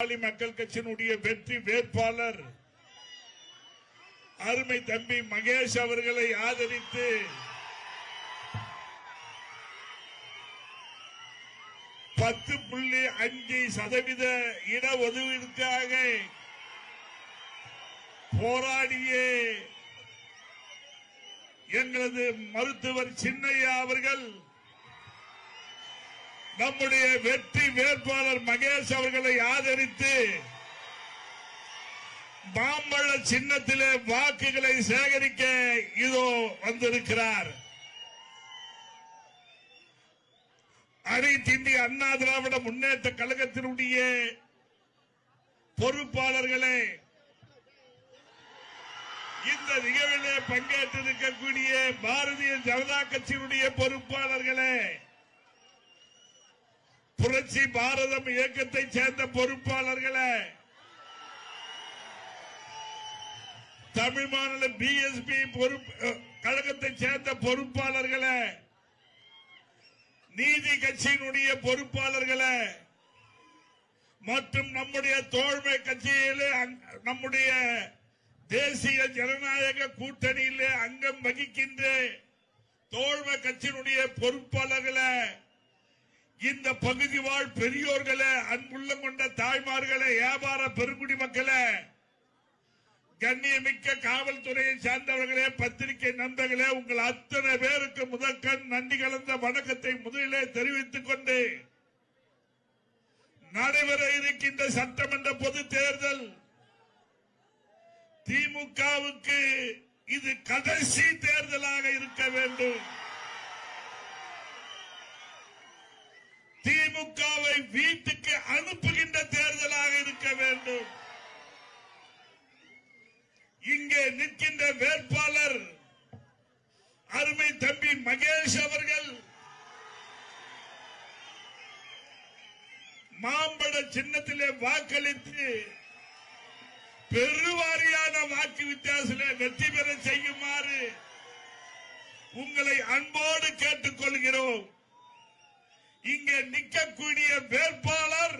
பாட்டாளி மக்கள் கட்சியினுடைய வெற்றி வேட்பாளர் அருமை தம்பி மகேஷ் அவர்களை ஆதரித்து 10.5% இடஒதுக்கீடுக்காக போராடிய எங்களது மருத்துவர் சின்னையா அவர்கள் நம்முடைய வெற்றி வேட்பாளர் மகேஷ் அவர்களை ஆதரித்து மாம்பழ சின்னத்திலே வாக்குகளை சேகரிக்க இதோ வந்திருக்கிறார். அனைத்து இந்திய அண்ணா திராவிட முன்னேற்ற கழகத்தினுடைய பொறுப்பாளர்களே, இந்த நிகழ்விலே பங்கேற்றிருக்கக்கூடிய பாரதிய ஜனதா கட்சியினுடைய பொறுப்பாளர்களே, புரட்சி பாரதம் இயக்கத்தை சேர்ந்த பொறுப்பாளர்களே, தமிழ் மாநில பிஎஸ்பி கழகத்தை சேர்ந்த பொறுப்பாளர்களே, நீதி கட்சியினுடைய பொறுப்பாளர்களே மற்றும் நம்முடைய தோழமை கட்சியிலே நம்முடைய தேசிய ஜனநாயக கூட்டணியிலே அங்கம் வகிக்கின்ற தோழமை கட்சியினுடைய பொறுப்பாளர்களே, இந்த பகுதி வாழ் பெரியோர்களே, அன்புள்ளம் கொண்ட தாய்மார்களே, வியாபார பெருங்குடி மக்களே, கண்ணியமிக்க காவல்துறையை சார்ந்தவர்களே, பத்திரிகை நண்பர்களே, உங்கள் அத்தனை பேருக்கு முதற்கண் நன்றி கலந்த வணக்கத்தை முதலிலே தெரிவித்துக் கொண்டு, நடைபெற இருக்கின்ற சட்டமன்ற பொது தேர்தல் திமுகவுக்கு இது கடைசி தேர்தலாக இருக்க வேண்டும். திமுகவை வீட்டுக்கு அனுப்புகின்ற தேர்தலாக இருக்க வேண்டும். இங்கே நிற்கின்ற வேட்பாளர் அருமை தம்பி மகேஷ் அவர்கள் மாம்பழ சின்னத்திலே வாக்களித்து பெருவாரியான வாக்கு வித்தியாசத்திலே வெற்றி பெற செய்யுமாறு உங்களை அன்போடு கேட்டுக் கொள்கிறோம். இங்கே நிற்கக்கூடிய வேட்பாளர்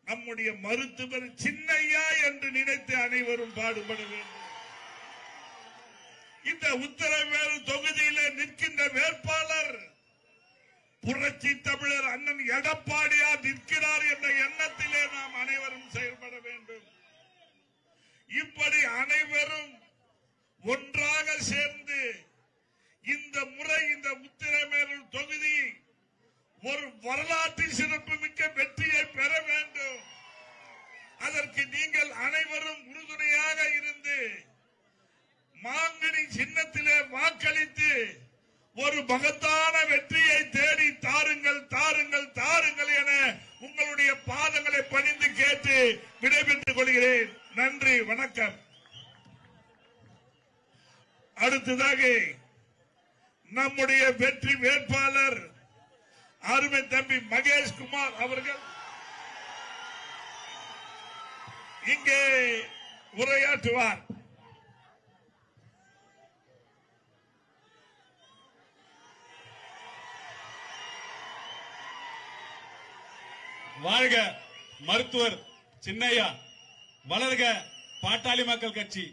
நம்முடைய மருத்துவர் சின்னையா என்று நினைத்து அனைவரும் பாடுபட வேண்டும். இந்த உத்தரமேரூர் தொகுதியிலே நிற்கின்ற வேட்பாளர் புரட்சி தமிழர் அண்ணன் எடப்பாடியார் நிற்கிறார் என்ற எண்ணத்திலே நாம் அனைவரும் செயல்பட வேண்டும். இப்படி அனைவரும் ஒன்றாக சேர்ந்து இந்த முறை இந்த உத்தரமேரூர் தொகுதி ஒரு வரலாற்று சிறப்புமிக்க வெற்றியை பெற வேண்டும். அதற்கு நீங்கள் அனைவரும் உறுதுணையாக இருந்து மாங்கனி சின்னத்திலே வாக்களித்து ஒரு மகத்தான வெற்றியை தேடி தாருங்கள் தாருங்கள் தாருங்கள் என உங்களுடைய பாதங்களை பணிந்து கேட்டு விடைபெற்றுக் கொள்கிறேன். நன்றி, வணக்கம். அடுத்ததாக நம்முடைய வெற்றி வேட்பாளர் அருமை தம்பி மகேஷ் குமார் அவர்கள் இங்கே உரையாற்றுவார். வாழ்க மருத்துவர் சின்னையா, வளர்க பாட்டாளி மக்கள் கட்சி.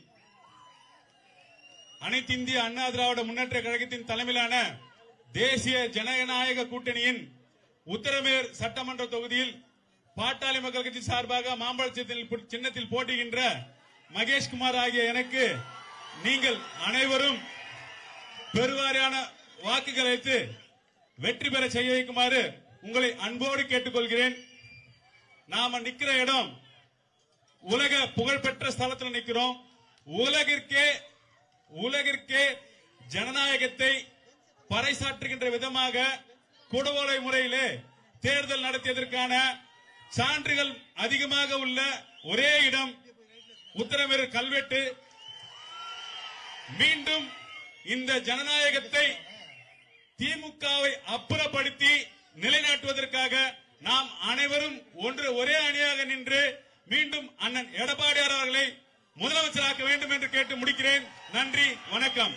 அனைத்து இந்திய அண்ணா திராவிட முன்னேற்ற கழகத்தின் தலைமையிலான தேசிய ஜனநாயக கூட்டணியின் உத்தரமேர் சட்டமன்ற தொகுதியில் பாட்டாளி மக்கள் கட்சி சார்பாக மாம்பழ சின்னத்தில் போட்டியிடுகின்ற மகேஷ்குமார் ஆகிய எனக்கு நீங்கள் அனைவரும் பெருவாரியான வாக்குகள் அளித்து வெற்றி பெற செய்ய வைக்குமாறு உங்களை அன்போடு கேட்டுக்கொள்கிறேன். நாம நிக்கிற இடம் உலக புகழ்பெற்ற ஸ்தலத்தில் நிற்கிறோம். உலகிற்கே ஜனநாயகத்தை பறைசாற்றுகின்ற விதமாக கொடுவோலை முறையிலே தேர்தல் நடத்தியதற்கான சான்றுகள் அதிகமாக உள்ள ஒரே இடம் உத்தரமேரூர் கல்வெட்டு. மீண்டும் இந்த ஜனநாயகத்தை திமுகவை அப்புறப்படுத்தி நிலைநாட்டுவதற்காக நாம் அனைவரும் ஒரே அணியாக நின்று மீண்டும் அண்ணன் எடப்பாடியார் அவர்களை முதலமைச்சராக்க வேண்டும் என்று கேட்டு முடிக்கிறேன். நன்றி, வணக்கம்.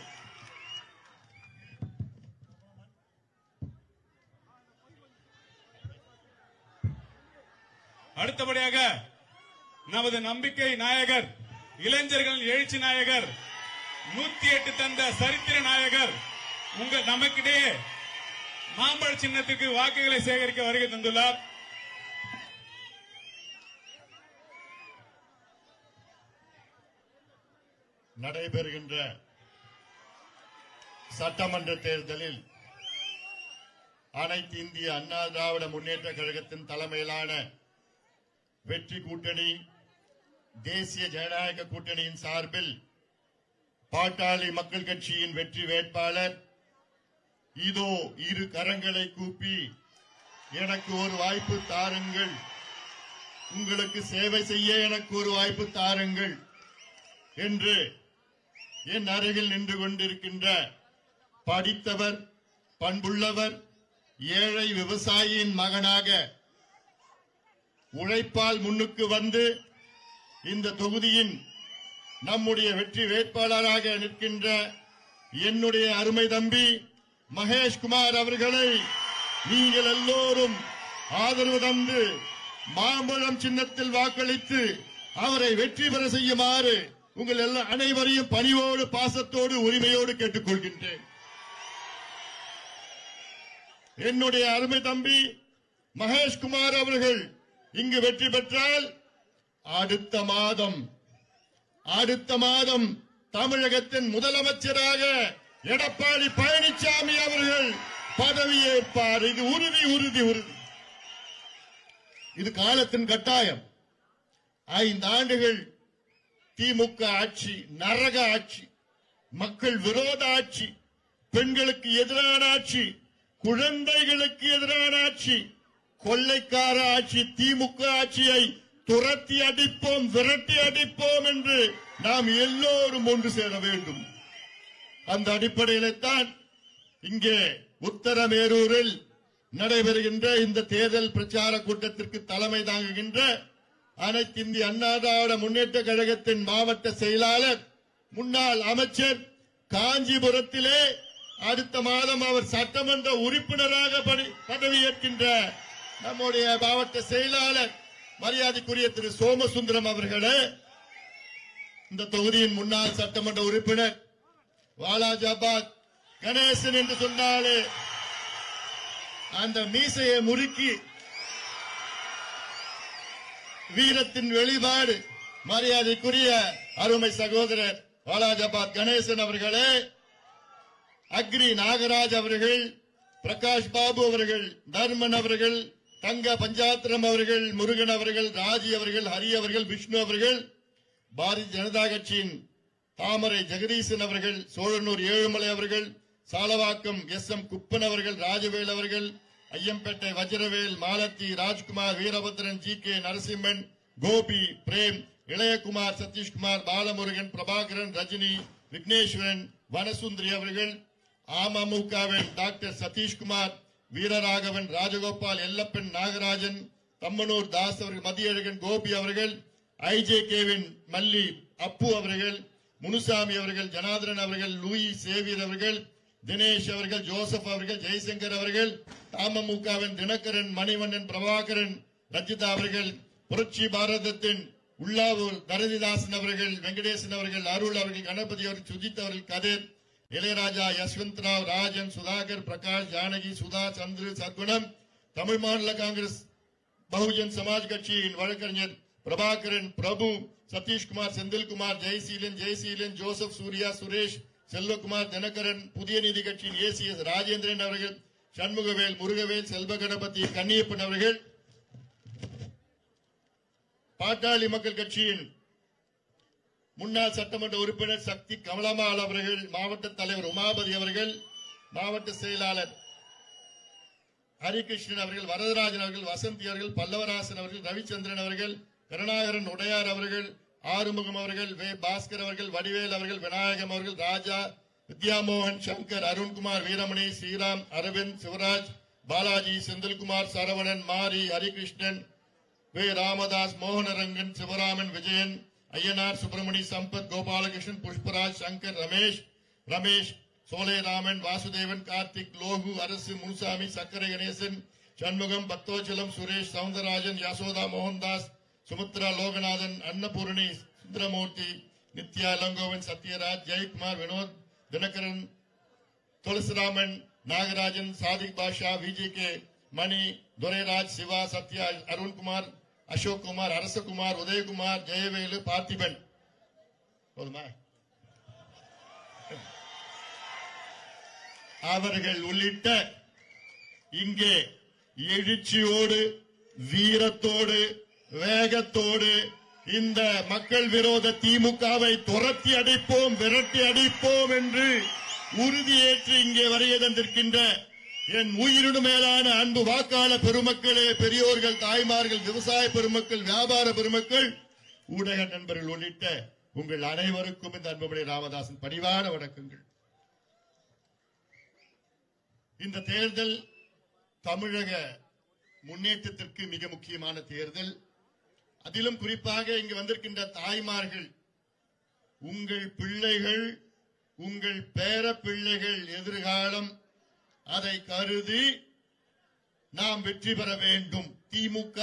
அடுத்தபடியாக நமது நம்பிக்கை நாயகர், இளைஞர்களின் எழுச்சி நாயகர், 108 தந்த சரித்திர நாயகர் நமக்கிடையே மாம்பழ சின்னத்துக்கு வாக்குகளை சேகரிக்க வருகை தந்துள்ளார். நடைபெறுகின்ற சட்டமன்ற தேர்தலில் அனைத்து இந்திய அண்ணா திராவிட முன்னேற்ற கழகத்தின் தலைமையிலான வெற்றி கூட்டணி, தேசிய ஜனநாயக கூட்டணியின் சார்பில் பாட்டாளி மக்கள் கட்சியின் வெற்றி வேட்பாளர் இதோ இரு கரங்களை கூப்பி எனக்கு ஒரு வாய்ப்பு தாருங்கள், உங்களுக்கு சேவை செய்ய எனக்கு ஒரு வாய்ப்பு தாருங்கள் என்று என் அருகில் நின்று கொண்டிருக்கின்ற படித்தவர், பண்புள்ளவர், ஏழை விவசாயியின் மகனாக உழைப்பால் முன்னுக்கு வந்து இந்த தொகுதியின் நம்முடைய வெற்றி வேட்பாளராக நிற்கின்ற என்னுடைய அருமை தம்பி மகேஷ்குமார் அவர்களை நீங்கள் எல்லோரும் ஆதரவு தந்து மாம்பழம் சின்னத்தில் வாக்களித்து அவரை வெற்றி பெற செய்யுமாறு உங்கள் அனைவரையும் பணிவோடு, பாசத்தோடு, உரிமையோடு கேட்டுக் கொள்கின்றேன். என்னுடைய அருமை தம்பி மகேஷ்குமார் அவர்கள் இங்கு வெற்றி பெற்றால் அடுத்த மாதம் தமிழகத்தின் முதலமைச்சராக எடப்பாடி பழனிசாமி அவர்கள் பதவியேற்பார். இது உறுதி உறுதி உறுதி. இது காலத்தின் கட்டாயம். 5 ஆண்டுகள் திமுக ஆட்சி, நரக ஆட்சி, மக்கள் விரோத ஆட்சி, பெண்களுக்கு எதிரான ஆட்சி, குழந்தைகளுக்கு எதிரான ஆட்சி, கொள்ளைக்கார ஆட்சி, திமுக ஆட்சியை துரத்தி அடிப்போம், விரட்டி அடிப்போம் என்று நாம் எல்லோரும் ஒன்று சேர வேண்டும். அந்த அடிப்படையில் தான் இங்கே உத்தரமேரூரில் நடைபெறுகின்ற இந்த தேர்தல் பிரச்சார கூட்டத்திற்கு தலைமை தாங்குகின்ற அனைத்து இந்திய அண்ணா திராவிட முன்னேற்ற கழகத்தின் மாவட்ட செயலாளர், முன்னாள் அமைச்சர், காஞ்சிபுரத்திலே அடுத்த மாதம் அவர் சட்டமன்ற உறுப்பினராக பதவியேற்கின்ற நம்முடைய மாவட்ட செயலாளர் மரியாதைக்குரிய திரு சோமசுந்தரம் அவர்களே, இந்த தொகுதியின் முன்னாள் சட்டமன்ற உறுப்பினர் வாலாஜாபாத் கணேசன் என்று சொன்னாலே அந்த மீசையை முறுக்கி வீரத்தின் வெளிப்பாடு மரியாதைக்குரிய அருமை சகோதரர் வாலாஜாபாத் கணேசன் அவர்களே, அக்ரி நாகராஜ் அவர்கள், பிரகாஷ் பாபு அவர்கள், தர்மன் அவர்கள், தங்க பஞ்சாத்திரம் அவர்கள், முருகன் அவர்கள், ராஜி அவர்கள், ஹரி அவர்கள், விஷ்ணு அவர்கள், பாரதிய ஜனதா கட்சியின் தாமரை ஜெகதீசன் அவர்கள், சோழனூர் ஏழுமலை அவர்கள், சாலவாக்கம் எஸ்.எம். குப்பன் அவர்கள், ராஜவேல் அவர்கள், ஐயம்பேட்டை வஜ்ரவேல், மாலத்தி, ராஜ்குமார், வீரபத்ரன், ஜி.கே. நரசிம்மன், கோபி, பிரேம், இளையகுமார், சதீஷ்குமார், பாலமுருகன், பிரபாகரன், ரஜினி, விக்னேஸ்வரன், வனசுந்தரி அவர்கள், அமமுகவின் டாக்டர் சதீஷ்குமார், வீரராகவன், ராஜகோபால், எல்லப்பன், நாகராஜன், தம்மனூர் தாஸ் அவர்கள், மதியழகன், கோபி அவர்கள், ஐஜேகேவின் மல்லி அப்பு அவர்கள், முனுசாமி அவர்கள், ஜனார்தனன் அவர்கள், லூயி சேவியர் அவர்கள், தினேஷ் அவர்கள், ஜோசப் அவர்கள், ஜெய்சங்கர் அவர்கள், அமமுகவின் தினகரன், மணிவண்ணன், பிரபாகரன், ரஜிதா அவர்கள், புரட்சி பாரதத்தின் உள்ளாவூர் தரதிதாசன் அவர்கள், வெங்கடேசன் அவர்கள், அருள் அவர்கள், கணபதி அவர்கள், சுஜித் அவர்கள், கதிர், இளையராஜா, யஸ்வந்த் ராவ், ராஜன், சுதாகர், பிரகாஷ், ஜானகி, சுதா, சந்திர, சத்குணம், தமிழ் மாநில காங்கிரஸ் பகுஜன் சமாஜ் கட்சியின் வழக்கறிஞர் பிரபாகரன், பிரபு, சதீஷ்குமார், செந்தில்குமார், ஜெயசீலன், ஜோசப், சூர்யா, சுரேஷ், செல்வகுமார், தினகரன், புதிய நீதி கட்சியின் ஏசிஎஸ் ராஜேந்திரன் அவர்கள், சண்முகவேல், முருகவேல், செல்வ கணபதி, கன்னியப்பன் அவர்கள், பாட்டாளி மக்கள் கட்சியின் முன்னாள் சட்டமன்ற உறுப்பினர் சக்தி கமலமால் அவர்கள், மாவட்ட தலைவர் உமாபதி அவர்கள், மாவட்ட செயலாளர் ஹரிகிருஷ்ணன் அவர்கள், வரதராஜன் அவர்கள், வசந்தி அவர்கள், பல்லவராசன் அவர்கள், ரவிச்சந்திரன் அவர்கள், கருணாகரன் உடையார் அவர்கள், ஆறுமுகம் அவர்கள், வே பாஸ்கர் அவர்கள், வடிவேல் அவர்கள், விநாயகம் அவர்கள், ராஜா, வித்யாமோகன், சங்கர், அருண்குமார், வீரமணி, ஸ்ரீராம், அரவிந்த், சிவராஜ், பாலாஜி, செந்தில்குமார், சரவணன், மாரி, ஹரிகிருஷ்ணன், வே ராமதாஸ், மோகனரங்கன், சிவராமன், விஜயன், ஐயனார், சுப்பிரமணி, சம்பத், கோபாலகிருஷ்ணன், புஷ்பராஜ், சங்கர், ரமேஷ், சோலைராமன், வாசுதேவன், கார்த்திக், லோகு, அரசு, முனுசாமி, சக்கரை கணேசன், சண்முகம், பக்தோச்சலம், சுரேஷ், சவுந்தரராஜன், யசோதா, மோகன்தாஸ், சுமித்ரா, லோகநாதன், அன்னபூரணி, சுந்தரமூர்த்தி, நித்யா, இளங்கோவன், சத்யராஜ், ஜெயக்குமார், வினோத், தினகரன், துளசிராமன், நாகராஜன், சாதிக் பாஷா, விஜிகே, மணி, துரைராஜ், சிவா, சத்யா, அருண்குமார், அசோக் குமார், அரசகுமார், உதயகுமார், ஜெயவேலு, பார்த்திபன். போதுமா? அவர்கள் உள்ளிட்ட இங்கே எழுச்சியோடு, வீரத்தோடு, வேகத்தோடு இந்த மக்கள் விரோத திமுகவை துரத்தி அடிப்போம், விரட்டி அடிப்போம் என்று உறுதியேற்று இங்கே வருகை தந்திருக்கின்ற என் உயிரினு மேலான அன்பு வாக்காளர் பெருமக்களே, பெரியோர்கள், தாய்மார்கள், விவசாய பெருமக்கள், வியாபார பெருமக்கள், ஊடக நண்பர்கள் உள்ளிட்ட உங்கள் அனைவருக்கும் இந்த அன்புமணி ராமதாசன் பணிவான வணக்கங்கள். இந்த தேர்தல் தமிழக முன்னேற்றத்திற்கு மிக முக்கியமான தேர்தல். அதிலும் குறிப்பாக இங்கு வந்திருக்கின்ற தாய்மார்கள், உங்கள் பிள்ளைகள், உங்கள் பேர பிள்ளைகள் எதிர்காலம், அதை கருதி நாம் வெற்றி பெற வேண்டும். திமுக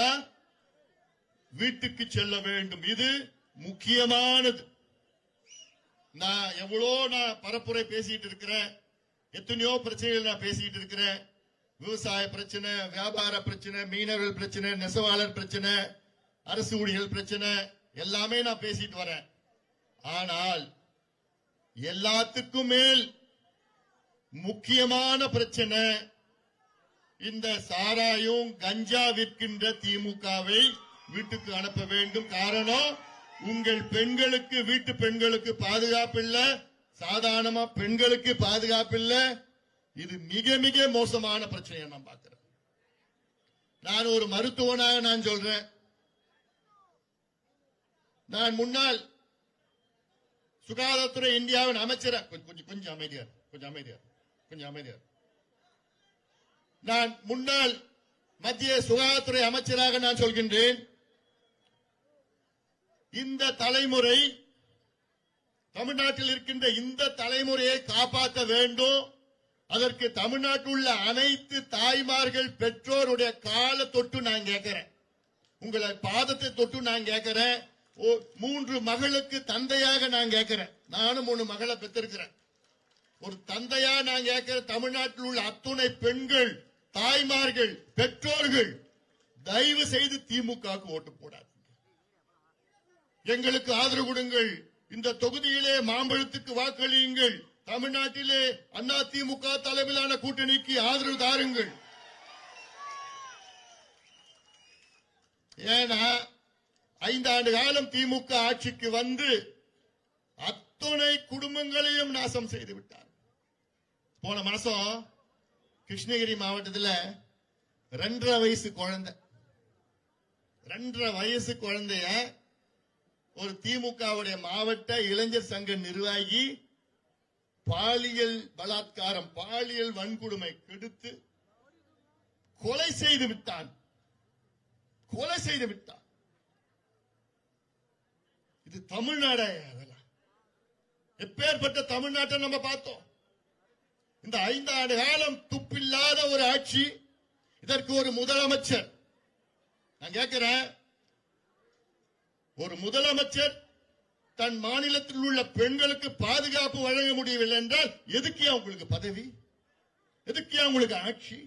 வீட்டுக்கு செல்ல வேண்டும். இது முக்கியமானது. நான் பரப்புரை பேசிட்டு இருக்கிறேன், எத்தனையோ பிரச்சனைகள் நான் பேசிட்டு இருக்கிறேன். விவசாய பிரச்சனை, வியாபார பிரச்சனை, மீனவர்கள் பிரச்சனை, நெசவாளர் பிரச்சனை, அரசு ஊழியர்கள் பிரச்சனை எல்லாமே நான் பேசிட்டு வரேன். ஆனால் எல்லாத்துக்கும் மேல் முக்கியமான பிரச்சனை இந்த சாராயம், கஞ்சா விற்கின்ற திமுகவை வீட்டுக்கு அனுப்ப வேண்டும். காரணம், உங்கள் பெண்களுக்கு, வீட்டு பெண்களுக்கு பாதுகாப்பு இல்ல, சாதாரணமா பெண்களுக்கு பாதுகாப்பு இல்ல. இது மிக மிக மோசமான பிரச்சனையை நான் பார்க்கிறேன். நான் ஒரு மருத்துவனாக நான் சொல்றேன். நான் முன்னாள் சுகாதாரத்துறை இந்தியாவின் அமைச்சர். கொஞ்சம் அமைதியார். நான் முன்னாள் மத்திய சுகாதாரத்துறை அமைச்சராக நான் சொல்கின்றேன். இந்த தலைமுறை, தமிழ்நாட்டில் இருக்கின்ற இந்த தலைமுறையை காப்பாற்ற வேண்டும். அதற்கு தமிழ்நாட்டில் உள்ள அனைத்து தாய்மார்கள், பெற்றோருடைய காலை தொட்டு நான் கேட்கிறேன், உங்களை பாதத்தை தொட்டு நான் கேட்கிறேன். 3 மகளுக்கு தந்தையாக நான் கேட்கிறேன். நானும் 3 மகளை பெற்றிருக்கிறேன். ஒரு தந்தையா நான் கேட்கிறேன், தமிழ்நாட்டில் உள்ள அத்துணை பெண்கள், தாய்மார்கள், பெற்றோர்கள், தயவு செய்து திமுகவுக்கு ஓட்டு போடாது. எங்களுக்கு ஆதரவு கொடுங்கள். இந்த தொகுதியிலே மாம்பழத்துக்கு வாக்களியுங்கள். தமிழ்நாட்டிலே அண்ணா திமுக தலைமையிலான கூட்டணிக்கு ஆதரவு தாருங்கள். ஏன்னா 5 ஆண்டு காலம் திமுக ஆட்சிக்கு வந்து அத்துணை குடும்பங்களையும் நாசம் செய்து விட்டார். போன மாசம் கிருஷ்ணகிரி மாவட்டத்தில் 2.5 வயசு குழந்தை, 2.5 வயசு குழந்தைய ஒரு திமுகவுடைய மாவட்ட இளைஞர் சங்க நிர்வாகி பாலியல் பலாத்காரம், பாலியல் வன்கொடுமை கெடுத்து கொலை செய்து விட்டான். இது தமிழ்நாடு. அதெல்லாம் எப்பேற்பட்ட தமிழ்நாட்டை நம்ம பார்த்தோம். இந்த 5 ஆண்டு காலம் துப்பில்லாத ஒரு ஆட்சி. இதற்கு ஒரு முதலமைச்சர், நான் கேட்கிறேன், ஒரு முதலமைச்சர் தன் மாநிலத்தில் உள்ள பெண்களுக்கு பாதுகாப்பு வழங்க முடியவில்லை என்றால் எதுக்கு உங்களுக்கு பதவி, எதுக்கு உங்களுக்கு ஆட்சி?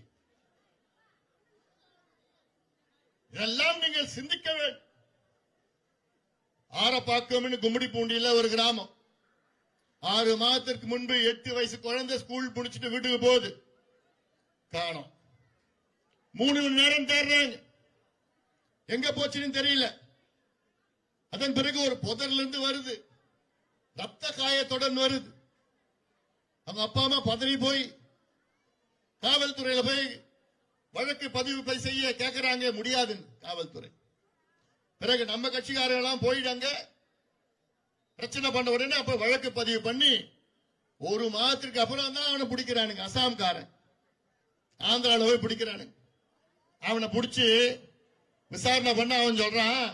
இதெல்லாம் நீங்கள் சிந்திக்க வேண்டும். ஆரப்பாக்கம் கும்மிடிப்பூண்டியில ஒரு கிராமம். 6 மாதத்திற்கு முன்பு 8 வயசு குழந்தை ஸ்கூல் முடிச்சுட்டு வீட்டுக்கு போகுது, காணோம். 3 மணி நேரம் தேடுறாங்க, எங்க போச்சுன்னு தெரியல. அதன் பிறகு ஒரு புதர்ல இருந்து வருது, ரத்த காயத்துடன் வருது. அவங்க அப்பா அம்மா பதறி போய் காவல்துறையில போய் வழக்கு பதிவு செய்ய கேட்கிறாங்க, முடியாதுன்னு காவல்துறை. பிறகு நம்ம கட்சிக்காரர்கள்லாம் போயிட்டாங்க, பிரச்சனை பண்ண உடனே அப்ப வழக்கு பதிவு பண்ணி 1 மாதத்திற்கு அப்புறம் தான் அவனை பிடிக்கிறானுங்க. அசாம்காரன் ஆந்திரால போய் பிடிக்கிறானுங்க. அவனை பிடிச்சி விசாரணை பண்ண அவன் சொல்றான்,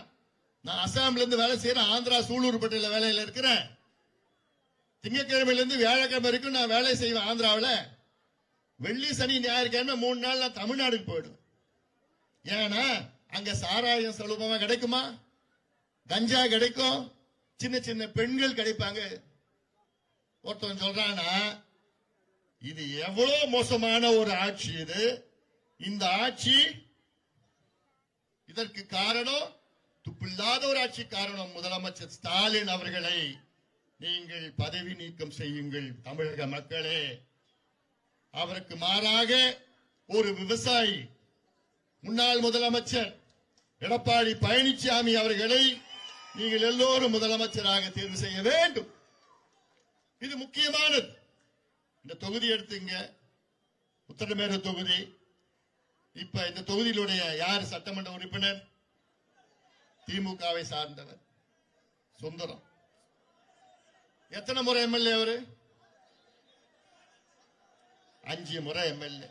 நான் அசாம்ல இருந்து வேலை செய்யறேன், ஆந்திரா சூலூர்பேட்டையில வேலையில இருக்கிறேன். திங்கட்கிழமையில இருந்து வியாழக்கிழமை வரைக்கும் நான் வேலை செய்வேன் ஆந்திராவில். வெள்ளி சனி ஞாயிற்றுக்கிழமை 3 நாள் நான் தமிழ்நாடுக்கு போயிடுவேன். ஏன்னா அங்க சாராயம் சுலபமா கிடைக்குமா, கஞ்சா கிடைக்கும், சின்ன சின்ன பெண்கள் கிடைப்பாங்க. ஒருத்தன் சொல்றானா இது எவ்வளவு மோசமான ஒரு ஆட்சி இது, இந்த ஆட்சி இதற்கு காரணம் துப்பில்லாத ஒரு ஆட்சி காரணம் முதலமைச்சர் ஸ்டாலின் அவர்களை நீங்கள் பதவி நீக்கம் செய்யுங்கள் தமிழக மக்களே. அவருக்கு மாறாக ஒரு விவசாயி முன்னாள் முதலமைச்சர் எடப்பாடி பழனிசாமி அவர்களை நீங்கள் எல்லோரும் முதலமைச்சராக தேர்வு செய்ய வேண்டும். இது முக்கியமானது. இந்த தொகுதி எடுத்துங்க, உத்தரமேரு தொகுதி. இப்ப இந்த தொகுதியிலுடைய யார் சட்டமன்ற உறுப்பினர்? திமுகவை சார்ந்தவர் சுந்தரம். எத்தனை முறை எம்எல்ஏ அவரு? 5 முறை எம்எல்ஏ.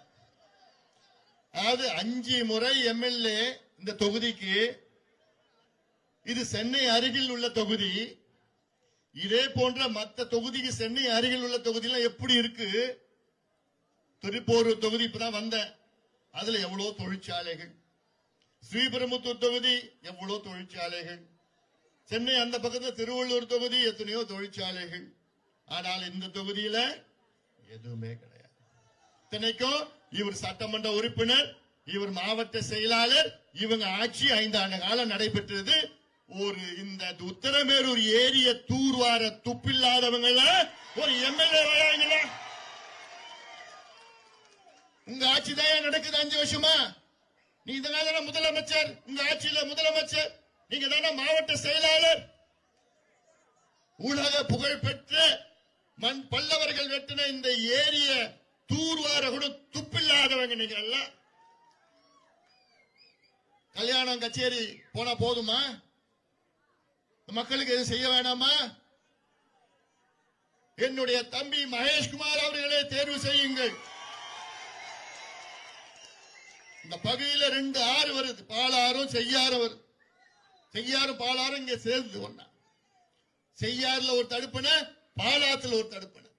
அதாவது 5 முறை எம்எல்ஏ இந்த தொகுதிக்கு. இது சென்னை அருகில் உள்ள தொகுதி. இதே போன்ற மற்ற தொகுதிக்கு சென்னை அருகில் உள்ள தொகுதியெல்லாம் எப்படி இருக்கு? திருப்பூர் தொகுதி இப்பதான் வந்தேன், அதுல எவ்வளவு தொழிற்சாலைகள். ஸ்ரீபெரும்புத்தூர் தொகுதி எவ்வளவு தொழிற்சாலைகள். சென்னை அந்த பக்கத்துல திருவள்ளூர் தொகுதி எத்தனையோ தொழிற்சாலைகள். ஆனால் இந்த தொகுதியில எதுவுமே கிடையாது. இத்தனைக்கும் இவர் சட்டமன்ற உறுப்பினர், இவர் மாவட்ட செயலாளர், இவங்க ஆட்சி 5 ஆண்டு காலம் நடைபெற்றது. ஒரு இந்த உத்தரமேரூர் ஏரிய தூர்வார துப்பில்லாதவங்க ஒரு எம்எல்ஏ வராங்களா? உங்க ஆட்சி தான் நடக்குது 5 வருஷமா. நீ தானே முதலமைச்சர், உங்க ஆட்சியில முதலமைச்சர், நீங்க தானே மாவட்ட செயலாளர். உலக புகழ் பெற்ற மண் பல்லவர்கள் வெட்டின இந்த ஏரிய தூர்வார கூட துப்பில்லாதவங்க நீங்க எல்லாம். கல்யாணம் கச்சேரி போனா போதுமா? மக்களுக்கு எதுவும் செய்ய வேணாமா? என்னுடைய தம்பி மகேஷ்குமார் அவர்களை தேர்வு செய்யுங்கள். இந்த பகுதியில 2 ஆறு வருது, பாலாறும் செய்யாறும் வருது. செய்யாறும் பாலாறும் இங்க சேர்ந்து ஒண்ணா. செய்யாறுல ஒரு தடுப்பணை, பாலாத்துல ஒரு தடுப்பணை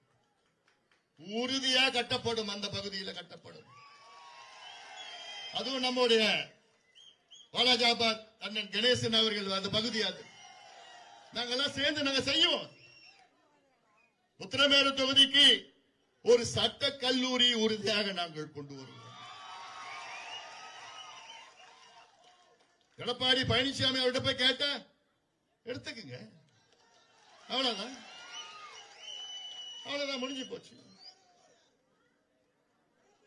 உறுதியா கட்டப்படும். அந்த பகுதியில் கட்டப்படும். அதுவும் நம்முடைய வாலாஜாபாத் அண்ணன் கணேசன் அவர்கள் அந்த பகுதி. அது நாங்கெல்லாம் சேர்ந்து நாங்க செய்வோம். உத்தரமேரு தொகுதிக்கு ஒரு சட்ட கல்லூரி உறுதியாக நாங்கள் கொண்டு வருவோம். எடப்பாடி பழனிசாமி அவர்கிட்ட போய் கேட்ட எடுத்துக்குங்க, அவ்வளவுதான், அவ்வளவுதான், முடிஞ்சு போச்சு.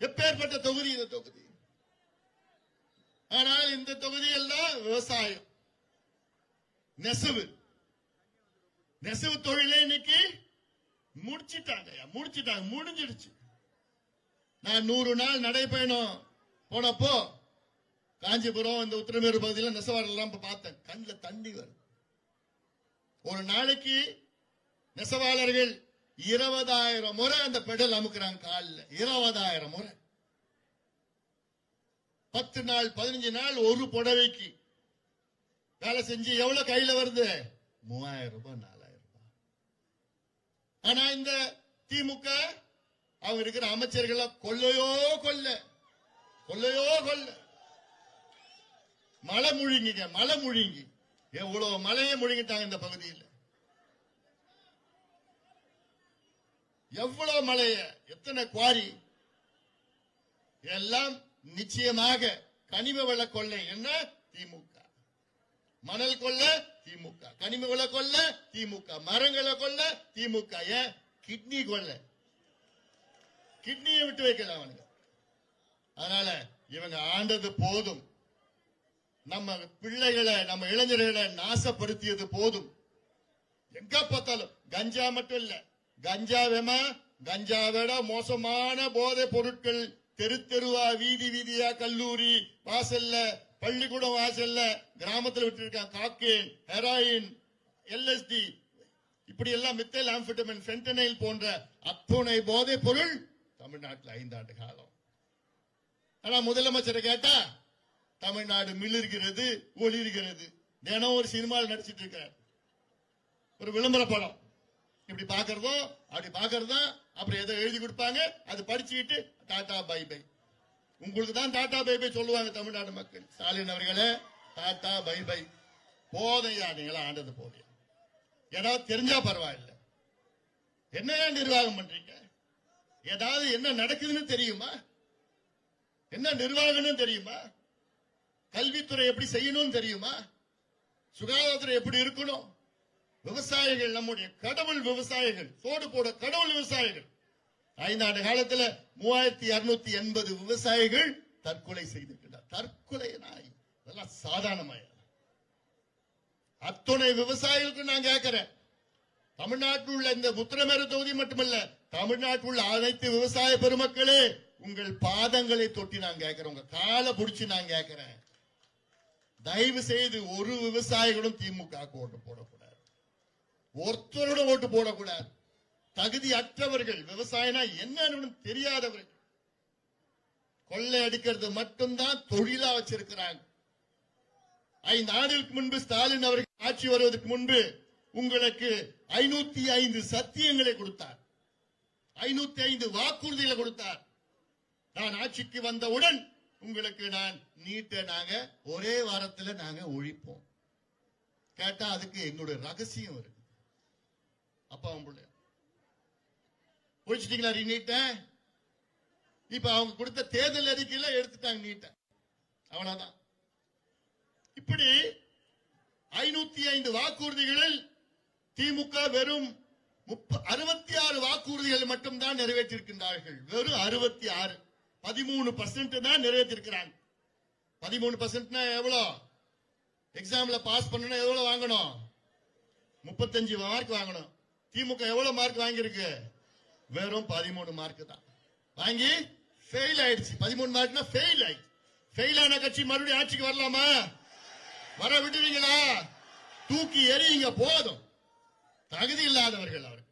எப்பேற்பட்ட தொகுதி இந்த தொகுதி. ஆனால் இந்த தொகுதி எல்லாம் விவசாயம், நெசவு நெசவு தொழிலை இன்னைக்கு முடிச்சிட்டாங்க, முடிஞ்சிடுச்சு. நான் 100 நாள் நடைபயணம் போனப்போ காஞ்சிபுரம் இந்த உத்தரமேரு பகுதியில் நெசவாளர்கள் பார்த்தேன். கண்ணில் தண்ணி வருது. ஒரு நாளைக்கு நெசவாளர்கள் 20,000 முறை அந்த பெடல் அமுக்குறாங்க காலில். 20,000 முறை. 10 நாள் 15 நாள் ஒரு புடவைக்கு வேலை செஞ்சு எவ்வளவு கையில வருது? 3,000 ரூபாய் 4,000 ரூபாய். ஆனா இந்த திமுக அவங்க இருக்கிற அமைச்சர்கள் கொள்ளையோ கொள்ள மழை முழுங்கி எவ்வளவு மழையை முழுங்கிட்டாங்க இந்த பகுதியில். எவ்வளவு மழைய, எத்தனை குவாரி. எல்லாம் நிச்சயமாக கனிம வள கொள்ளை. என்ன? திமுக. மணல் கொள்ள திமுக, கனிம வள கொள்ள திமுக, மரங்களை கொள்ள திமுக. ஏன்? கிட்னி கொள்ள, கிட்னியை விட்டு வைக்கல அவனுங்க. அதனால இவங்க ஆண்டது போதும். நம்ம பிள்ளைகளை, நம்ம இளைஞர்களை நாசப்படுத்தியது போதும். எங்க பார்த்தாலும் கஞ்சா மட்டும் இல்ல, கஞ்சாவிட மோசமான போதை பொருட்கள் தெருவா, வீதியா, கல்லூரி வாசல்ல, பள்ளிக்கூடம் வாசல்ல, கிராமத்தில் விட்டு இருக்காங்க. காக்கேன், ஹெராயின், எல்எஸ்டி, இப்படி எல்லாம் மித்தைல் ஆம்பெட்டமைன், ஃபென்டனைல் போன்ற அத்துணை போதை பொருள் தமிழ்நாட்டில் 5 ஆண்டு காலம். ஆனா முதலமைச்சரை கேட்டா தமிழ்நாடு மிளிர்கிறது, ஒளிர்கிறது. தினம் ஒரு சினிமாவில் நடிச்சிட்டு இருக்கார். ஒரு விளம்பர படம் இப்படி பாக்குறதும் அப்படி பாக்குறதும், அப்புறம் ஏதோ எழுதி கொடுப்பாங்க, அது படிச்சுக்கிட்டு டாடா பை பை. உங்களுக்கு தான் டாடா பை பை சொல்லுவாங்க தமிழ்நாடு மக்கள். ஸ்டாலின் அவர்களே, டாடா பை பை, போதையா, நீங்களா ஆண்டது போதையா, ஏதாவது தெரிஞ்சா பரவாயில்ல. என்ன நிர்வாகம் பண்றீங்க? ஏதாவது என்ன நடக்குதுன்னு தெரியுமா? என்ன நிர்வாகம்னு தெரியுமா? கல்வித்துறை எப்படி செய்யணும்னு தெரியுமா? சுகாதாரத்துறை எப்படி இருக்கணும்? விவசாயிகள் நம்முடைய கடவுள் விவசாயிகள், சோடு போட கடவுள் விவசாயிகள். 5 ஆண்டு காலத்தில் 3280 விவசாயிகள் தற்கொலை செய்திருக்கிறார். தற்கொலை நாய், இதெல்லாம் சாதாரணமாய அத்துணை விவசாயிகளுக்கு நான் கேட்கிறேன். தமிழ்நாட்டில் உள்ள இந்த உத்தரமேறு தொகுதி மட்டுமல்ல, தமிழ்நாட்டில் உள்ள அனைத்து விவசாய பெருமக்களே, உங்கள் பாதங்களை தொட்டி நான் கேட்கிறேன், உங்க காலை பிடிச்சி நான் கேட்கிறேன். தயவு செய்து ஒரு விவசாயிகளும் திமுக ஓட்டு போடக்கூடாது, ஒருத்தரோட ஓட்டு போடக்கூடாது. தகுதி அற்றவர்கள், விவசாயனா என்னன்னு தெரியாதவர்கள், கொள்ளை அடிக்கிறது மட்டும்தான் தொழிலா வச்சிருக்கிறாங்க. 5 ஆண்டுகளுக்கு முன்பு ஸ்டாலின் அவர்கள் ஆட்சி வருவதற்கு முன்பு உங்களுக்கு 505 சத்தியங்களை கொடுத்தார், 505 வாக்குறுதிகளை கொடுத்தார். நான் ஆட்சிக்கு வந்தவுடன் உங்களுக்கு நான் நீட்டை நாங்க ஒரே வாரத்துல நாங்க ஒழிப்போம். கேட்டா அதுக்கு எங்களுடைய ரகசியம் இருக்கு. அப்பா பிள்ளை ஒழிச்சிட்டீங்களா நீட்ட? இப்ப அவங்க கொடுத்த தேர்தல் அறிக்கையில எடுத்துட்டாங்க நீட்ட, அவ்வளவுதான். இப்படி 505 வாக்குறுதிகளில் திமுக வெறும் 66 வாக்குறுதிகள் மட்டும்தான் நிறைவேற்றிருக்கின்றார்கள். வெறும் 66, 13% தான் நிறைவேற்றிருக்கிறாங்க. 13% எவ்வளவு? எக்ஸாம்ல பாஸ் பண்ணணும் எவ்வளவு வாங்கணும்? 35 மார்க் வாங்கணும். திமுக எவ்வளவு மார்க் வாங்கியிருக்கு? வெறும் 13 மார்க் தான் வாங்கி ஃபெயில் ஆயிடுச்சு. 13 மார்க்னா ஃபெயில் ஆயிடுச்சு. ஃபெயில் ஆன கட்சி மறுபடியும் ஆட்சிக்கு வரலாமா? வர விடுவீங்களா? தூக்கி எறியுங்க, போதும். தகுதி இல்லாதவர்கள் அவர்கள்,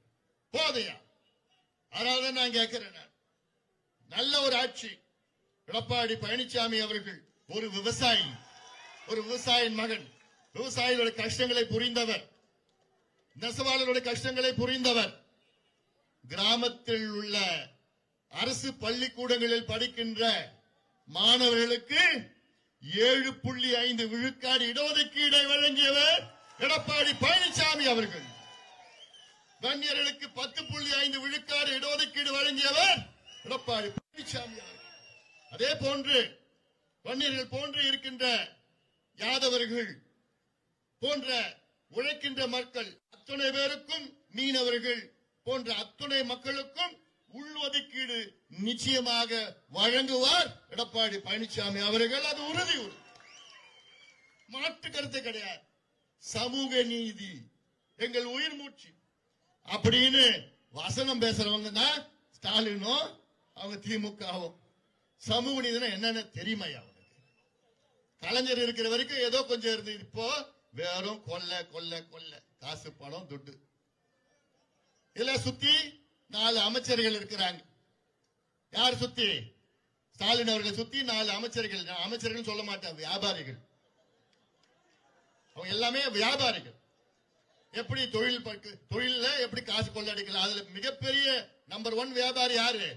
போதையா. அதாவது நான் கேட்கிறேன், நல்ல ஒரு ஆட்சி. எடப்பாடி பழனிசாமி அவர்கள் ஒரு விவசாயி, ஒரு விவசாயின் மகன், விவசாயிகளுடைய கஷ்டங்களை புரிந்தவர், நெசவாளர்களுடைய கஷ்டங்களை புரிந்தவர். கிராமத்தில் உள்ள அரசு பள்ளிக்கூடங்களில் படிக்கின்ற மாணவர்களுக்கு 7.5 விழுக்காடு இடஒதுக்கீடை வழங்கியவர் எடப்பாடி பழனிசாமி அவர்கள். வன்னியர்களுக்கு 10.5 விழுக்காடு இடஒதுக்கீடு வழங்கியவர் எடப்பாடி பழனிசாமி அவர்கள். அதே போன்று வன்னியர்கள் போன்று இருக்கின்ற யாதவர்கள் போன்ற உழைக்கின்ற மக்கள் அத்தனை பேருக்கும், மீனவர்கள் போன்ற அத்துணை மக்களுக்கும் உள்ஒதுக்கீடு நிச்சயமாக வழங்குவார் எடப்பாடி பழனிசாமி அவர்கள். அது உறுதி, மாற்று கருத்து கிடையாது. சமூக நீதி எங்கள் உயிர் மூச்சு அப்படின்னு வசனம் பேசுறவங்க தான் ஸ்டாலினும் அவங்க திமுகவும். சமூக நீதினா என்னன்னு தெரியுமா? அவனுக்கு கலைஞர் இருக்கிற வரைக்கும் ஏதோ கொஞ்சம் இருந்து, இப்போ வெறும் கொல்ல கொல்ல கொல்ல, காசு பணம் துட்டு. இதுல சுத்தி 4 அமைச்சர்கள் இருக்கிறாங்க. யார் சுத்தி? ஸ்டாலின் அவர்கள் சுத்தி 4 அமைச்சர்கள். அமைச்சர்கள் சொல்ல மாட்டாங்க, வியாபாரிகள். அவங்க எல்லாமே வியாபாரிகள். எப்படி தொழில எப்படி காசு கொள்ளடிக்கலாம், அதுல மிகப்பெரிய நம்பர் 1 வியாபாரி யாரு?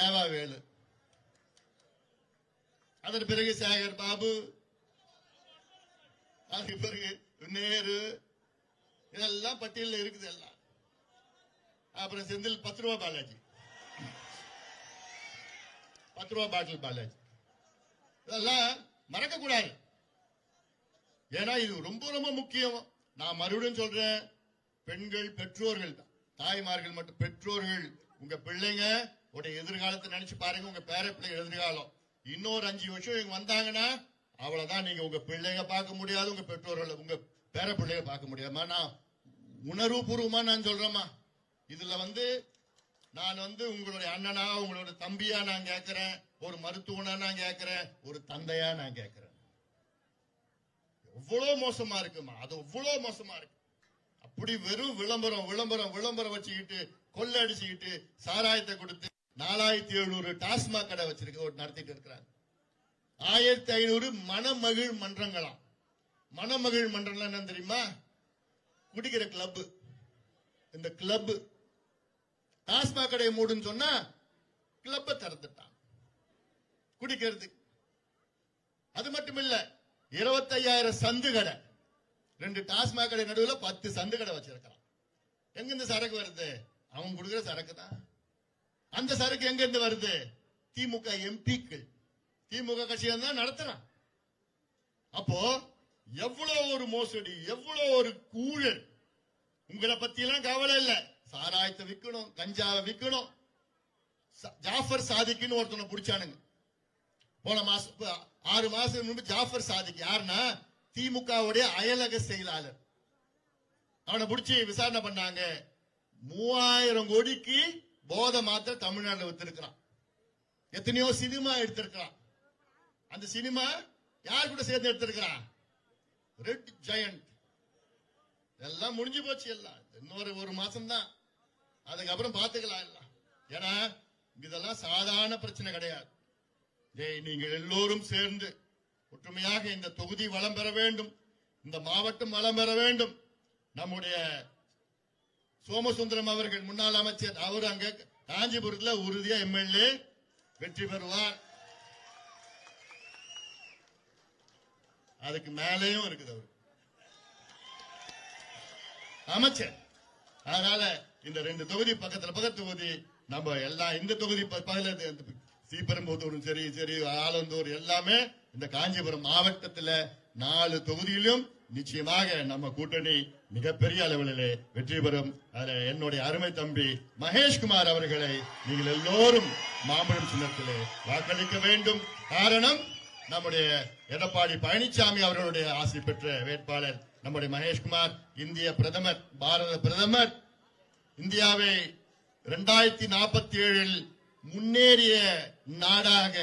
ஏவா வேலு. அதன் பிறகு சேகர் பாபு, அதுக்கு பிறகு நேரு, இதெல்லாம் பட்டியலில் இருக்குது எல்லாம். அப்புறம் செந்தில் 10 ரூபா பாலாஜி, 10 ரூபா பாட்டில் பாலாஜி. இதெல்லாம் மறக்க கூடாது. ஏன்னா இது ரொம்ப ரொம்ப முக்கியம். நான் மறுபடியும் சொல்றேன், பெண்கள் பெற்றோர்கள் தான், தாய்மார்கள் மட்டும் பெற்றோர்கள். உங்க பிள்ளைங்க உடைய எதிர்காலத்தை நினைச்சு பாருங்க. உங்க பேர பிள்ளைங்க எதிர்காலம் இன்னொரு 5 வருஷம் இவங்க வந்தாங்கன்னா அவ்வளவுதான். நீங்க உங்க பிள்ளைங்க பார்க்க முடியாது, உங்க பெற்றோர்கள் உங்க பேர பிள்ளைங்க பார்க்க முடியாதுமா. நான் உணர்வு பூர்வமா நான் சொல்றேம்மா. இதுல நான் உங்களுடைய அண்ணனா, உங்களுடைய தம்பியா நான் கேட்கிறேன், ஒரு மருத்துவனா நான் கேட்கிறேன், ஒரு தந்தையா நான் கேட்கிறேன். எவ்வளவு மோசமா இருக்குமா, அது எவ்வளவு மோசமா இருக்கு. அப்படி வெறும் விளம்பரம் விளம்பரம் விளம்பரம் வச்சுக்கிட்டு, கொள்ளை அடிச்சுக்கிட்டு, சாராயத்தை கொடுத்து 4700 டாஸ்மாக் கடை வச்சிருக்க நடத்திட்டு இருக்கிறாங்க. 1500 மணமகிழ் மன்றங்களாம். மணமகிழ் மன்றம் என்ன தெரியுமா? குடிக்கிற கிளப். இந்த கிளப் டாஸ்மாக் கடையை மூடுன்னு சொன்னா கிளப்பை திறந்துட்டான். குடிக்கிறது. அது மட்டும் இல்ல, 25,000 சந்து கடை, 2 டாஸ்மாக் கடை நடுவுல 10 சந்து கடை வச்சிருக்கிறான். எங்க இந்த சரக்கு வருது? அவன் கொடுக்கிற சரக்கு தான். அந்த சரக்கு எங்க இருந்து வருது? திமுக எம்பிக்கள், திமுக கட்சியை தான் நடத்துறான். அப்போ எவ்வளவு ஒரு மோசடி, எவ்வளவு ஒரு ஊழல். உங்களை பத்தி எல்லாம் கவலை இல்ல. சாராயத்தை விற்கணும், கஞ்சாவை விற்கணும். ஜாஃபர் சாதிக்குன்னு ஒருத்தனை பிடிச்சானுங்க போன மாசம். 6 மாசம் முன்பு ஜாஃபர் சாதிக் யாருன்னா திமுகவுடைய அயலக செயலாளர். அவனை பிடிச்சி விசாரணை பண்ணாங்க. 3000 கோடிக்கு போதை மாத்திரை தமிழ்நாட்டில் வித்திருக்கிறான். எத்தனையோ சினிமா எடுத்திருக்கிறான். அந்த சினிமா யார் கூட சேர்ந்து எடுத்திருக்கிறான்? Red giant. எல்லாம் முடிஞ்சு போச்சு. எல்லாம் இன்னொரு 1 மாசம் தான், அதுக்கப்புறம் பாத்துக்கலாம் எல்லாம். ஏன்னா இதெல்லாம் சாதாரண பிரச்சனை கிடையாது. நீங்கள் எல்லோரும் சேர்ந்து ஒற்றுமையாக இந்த தொகுதி வளம் பெற வேண்டும், இந்த மாவட்டம் வளம் பெற வேண்டும். நம்முடைய சோமசுந்தரம் அவர்கள் முன்னாள் அமைச்சர், அவர் அங்க காஞ்சிபுரத்தில் உறுதியா எம்எல்ஏ வெற்றி பெறுவார். அதுக்கு மேலேயும் இருக்குது அவர் அமைச்சர். அதனால இந்த 2 தொகுதி பக்கத்து தொகுதி நம்ம எல்லாம், இந்த தொகுதி பக்கத்துல ஸ்ரீபெரும்புதூரும் சரி சரி ஆலந்தூர் எல்லாமே இந்த காஞ்சிபுரம் மாவட்டத்தில் 4 தொகுதியிலும் நிச்சயமாக நம்ம கூட்டணி மிகப்பெரிய அளவிலே வெற்றி பெறும். அதில் என்னுடைய அருமை தம்பி மகேஷ்குமார் அவர்களை நீங்கள் எல்லோரும் மாம்பழம் சின்னத்திலே வாக்களிக்க வேண்டும். காரணம், நம்முடைய எடப்பாடி பழனிசாமி அவர்களுடைய ஆசை பெற்ற வேட்பாளர் நம்முடைய மகேஷ்குமார். இந்திய பிரதமர், பாரத பிரதமர் இந்தியாவை 2047 முன்னேறிய நாடாக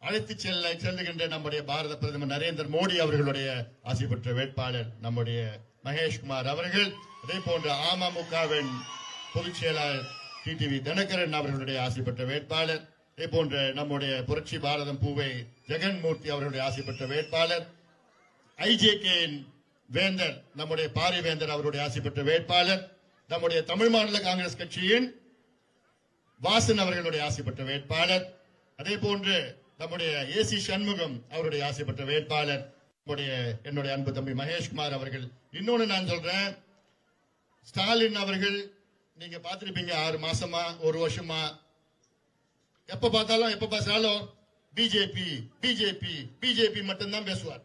அழைத்து செல்லுகின்ற நம்முடைய பாரத பிரதமர் நரேந்திர மோடி அவர்களுடைய ஆசை பெற்ற வேட்பாளர் நம்முடைய மகேஷ்குமார் அவர்கள். அதே போன்ற அமமுகவின் பொதுச் செயலாளர் டிடிவி தினகரன் அவர்களுடைய ஆசை பெற்ற வேட்பாளர். அதே போன்ற நம்முடைய புரட்சி பாரதம் பூவை ஜெகன்மூர்த்தி அவர்களுடைய ஆசை பெற்ற வேட்பாளர். ஐஜேகே வேந்தர் நம்முடைய பாரிவேந்தர் அவருடைய ஆசை பெற்ற வேட்பாளர். நம்முடைய தமிழ் மாநில காங்கிரஸ் கட்சியின் வாசன் அவர்களுடைய ஆசை பெற்ற வேட்பாளர். அதே போன்று நம்முடைய ஏசி சண்முகம் அவருடைய ஆசை பெற்ற வேட்பாளர் என்னுடைய அன்பு தம்பி மகேஷ்குமார் அவர்கள். இன்னொன்னு நான் சொல்றேன், ஸ்டாலின் அவர்கள் நீங்க பார்த்திருப்பீங்க 6 மாசமா 1 வருஷமா எப்ப பார்த்தாலும் பிஜேபி பிஜேபி பிஜேபி மட்டும்தான் பேசுவார்.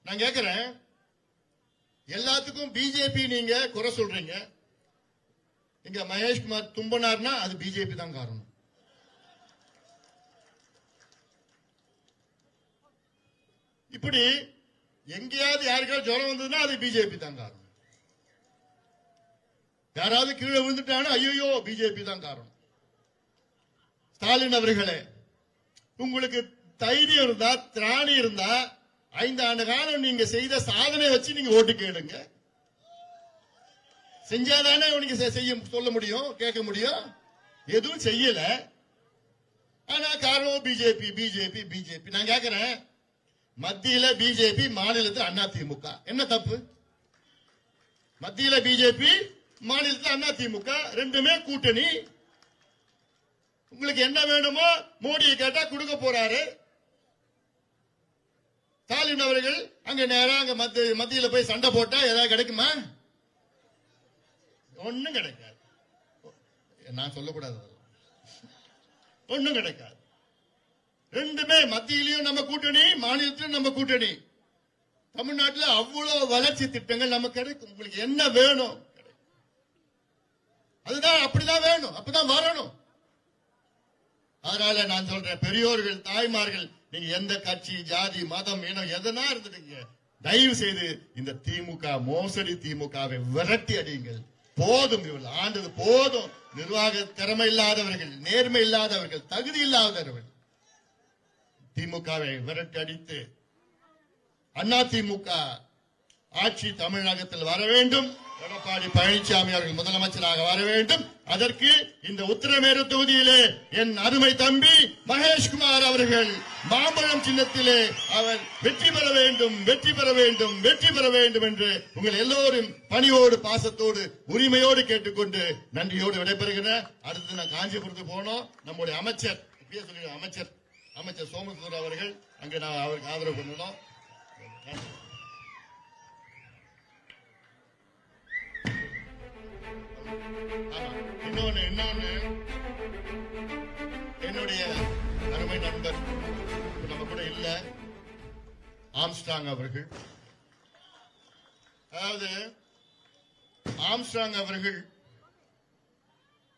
நான் கேட்கிறேன், எல்லாத்துக்கும் பிஜேபி நீங்க குறை சொல்றீங்க. இங்க மகேஷ்குமார் தும்பனார்னா அது பிஜேபி தான் காரணம். இப்படி எங்கேயாவது யாருக்காவது ஜுரம் வந்ததுன்னா அது பிஜேபி தான் காரணம். யாராவது கீழே விழுந்துட்டாங்கன்னா ஐயோ பிஜேபி தான் காரணம். ஸ்டாலின் அவர்களே, உங்களுக்கு தைரியம் இருந்தா, திராணி இருந்தா 5 ஆண்டு காலம் நீங்க செய்த சாதனை வச்சு நீங்க ஓட்டு கேளுங்க. செஞ்சாதானே உனக்கு செய்ய சொல்ல முடியும், கேட்க முடியும். எதுவும் செய்யல. ஆனா காரணம் பிஜேபி பிஜேபி பிஜேபி. நான் கேட்கிறேன், மத்தியில பிஜேபி, மாநிலத்தில் அதிமுக, என்ன தப்பு? மத்தியில பிஜேபி, மாநிலத்தில் அதிமுக, ரெண்டுமே கூட்டணி. உங்களுக்கு என்ன வேணுமோ மோடியை கேட்டா கொடுக்க போறாரு. ஸ்டாலின் அவர்கள் அங்க நேரம் அங்க மத்தியில போய் சண்டை போட்டா ஏதாவது கிடைக்குமா? ஒண்ணும் கிடைக்காது. நான் சொல்லக்கூடாது, ஒண்ணும் கிடைக்காது. ரெண்டுமே மத்தியிலையும் நம்ம கூட்டணி, மாநிலத்திலும் நம்ம கூட்டணி. தமிழ்நாட்டில் அவ்வளவு வளர்ச்சி திட்டங்கள் நமக்கு கிடைக்கும். உங்களுக்கு என்ன வேணும்? அதுதான், அப்படிதான் வேணும், அப்பதான் வரணும். அதனால நான் சொல்றேன், பெரியோர்கள், தாய்மார்கள், நீங்க எந்த கட்சி, ஜாதி, மதம், இனம் எதனா இருந்துட்டீங்க, தயவு செய்து இந்த திமுக மோசடி திமுகவை விரட்டி அடியுங்கள். போதும், இவர்கள் ஆண்டது போதும். நிர்வாக திறமை இல்லாதவர்கள், நேர்மை இல்லாதவர்கள், தகுதி இல்லாதவர்கள் திமுகவை விரட்டி அடித்து அதிமுக ஆட்சி தமிழகத்தில் வர வேண்டும். எடப்பாடி பழனிசாமி அவர்கள் முதலமைச்சராக வர வேண்டும். அதற்கு இந்த உத்திரமேரு தொகுதியிலே என் அருமை தம்பி மகேஷ்குமார் அவர்கள் மாம்பழம் சின்னத்திலே அவர் வெற்றி பெற வேண்டும், வெற்றி பெற வேண்டும், வெற்றி பெற வேண்டும் என்று உங்கள் எல்லோரும் பணியோடு பாசத்தோடு உரிமையோடு கேட்டுக்கொண்டு நன்றியோடு விடைபெறுகிறேன். அடுத்து நான் காஞ்சிபுரத்துக்கு போனோம். நம்முடைய அமைச்சர் அமைச்சர் சோமசுந்தர் அவர்கள் அங்கு நான் அவருக்கு ஆதரவு பண்ணணும். இன்னொன்னு என்னுடைய அருமை நண்பர் நம்ம கூட இல்ல, ஆம்ஸ்ட்ராங் அவர்கள். அதாவது ஆம்ஸ்ட்ராங் அவர்கள்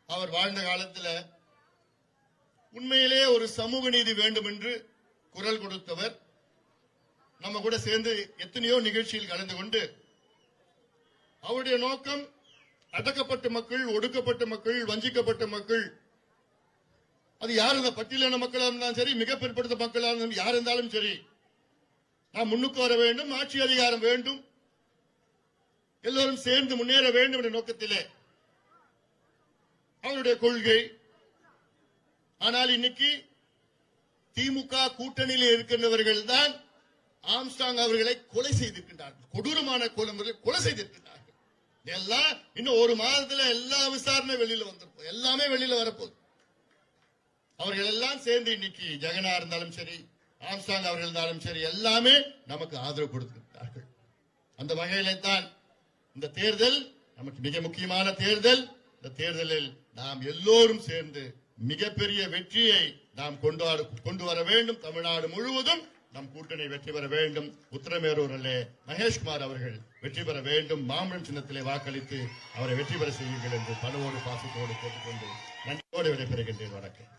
அவர் வாழ்ந்த காலத்தில் உண்மையிலே ஒரு சமூக நீதி வேண்டும் என்று குரல் கொடுத்தவர். நம்ம கூட சேர்ந்து எத்தனையோ நிகழ்ச்சியில் கலந்து கொண்டு அவருடைய நோக்கம் அடக்கப்பட்ட மக்கள், ஒடுக்கப்பட்ட மக்கள், வஞ்சிக்கப்பட்ட மக்கள், அது யார் இந்த பட்டியலான மக்களாக இருந்தாலும் சரி, மிக பிற்படுத்த மக்களாக இருந்தாலும் யார் இருந்தாலும் சரி, நாம் முன்னுக்கு வர வேண்டும், ஆட்சி அதிகாரம் வேண்டும், எல்லோரும் சேர்ந்து முன்னேற வேண்டும் என்ற நோக்கத்திலே அவருடைய கொள்கை. ஆனால் இன்னைக்கு திமுக கூட்டணியில் இருக்கின்றவர்கள் தான் ஆம்ஸ்ட்ராங் அவர்களை கொலை செய்திருக்கின்றார்கள். கொடூரமான கொலை செய்திருக்கின்றார்கள். எல்லாம் இன்னும் ஒரு மாதத்துல எல்லா விசாரணை வெளியில வந்திருப்போம், எல்லாமே வெளியில வரப்போகுது. அவர்கள் எல்லாம் சேர்ந்து இன்னைக்கு ஜெகனா இருந்தாலும் சரி, ஆம்ஸ்ட்ராங் அவர்கள் இருந்தாலும் சரி, எல்லாமே நமக்கு ஆதரவு கொடுத்திருக்கிறார்கள். அந்த வகையிலே தான் இந்த தேர்தல் நமக்கு மிக முக்கியமான தேர்தல். இந்த தேர்தலில் நாம் எல்லோரும் சேர்ந்து மிகப்பெரிய வெற்றியை நாம் கொண்டு வர வேண்டும். தமிழ்நாடு முழுவதும் நம் கூட்டணி வெற்றி பெற வேண்டும். உத்திரமேரூரிலே மகேஷ்குமார் அவர்கள் வெற்றி பெற வேண்டும். மாம்பழம் சின்னத்திலே வாக்களித்து அவரை வெற்றி பெற செய்யுங்கள் என்று பலவோடு பாசத்தோடு கேட்டுக்கொண்டு நன்றியோடு விடைபெறுகின்றேன். வணக்கம்.